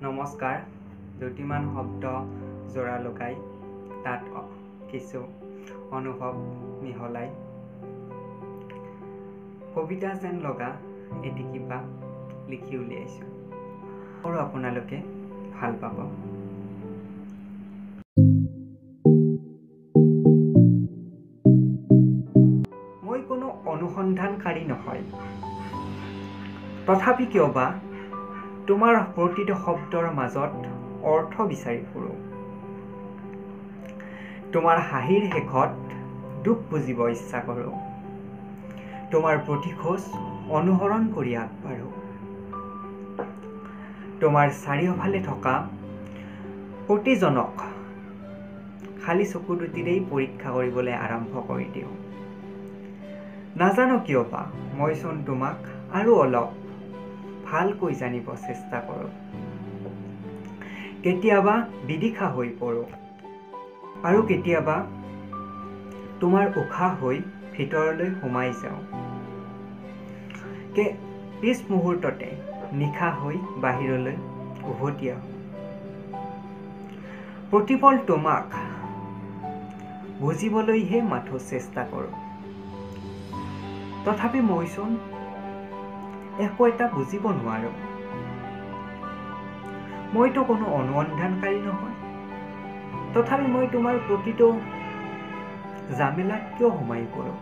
নমস্কাৰ। দুটিমান শব্দ জোৰা লগাই তাত কিছু অনুভৱ মিহলাই কবিতা যেন লগা এটি কিবা লিখি উলিয়াইছোঁ আৰু আপোনালোকে ভাল পাব। মই কোনো অনুসন্ধানকাৰী নহয়, তথাপি কিয়বা তোমাৰ প্ৰতিটো শব্দৰ মাজত অৰ্থ বিচাৰি ফুৰোঁ। তোমাৰ হাঁহিৰ শেষত দুখ বুজিব ইচ্ছা কৰোঁ। তোমাৰ প্ৰতিখোজ অনুসৰণ কৰি আগবাঢ়োঁ। তোমাৰ চাৰিওফালে থকা প্ৰতিজনক খালী চকু দুটিৰেই পৰীক্ষা কৰিবলৈ আৰম্ভ কৰি দিওঁ। নাজানো কিয়বা মইচোন তোমাক আৰু অলপ ভালকৈ জানিব চেষ্টা কৰোঁ। কেতিয়াবা বিদিশা হৈ পৰোঁ আৰু কেতিয়াবা তোমাৰ উশাহ হৈ ভিতৰলৈ সোমাই যাওঁ। পিছ মুহূৰ্ততে নিশা হৈ বাহিৰলৈ উভতি আহোঁ। প্ৰতিপল তোমাক বুজিবলৈহে মাথো চেষ্টা কৰোঁ। তথাপি মইচোন একো এটা বুজিব নোৱাৰোঁ। মইতো কোনো অনুসন্ধানকাৰী নহয়, তথাপি মই তোমাৰ প্ৰতিটো জামেলাত কিয় সোমাই পৰোঁ।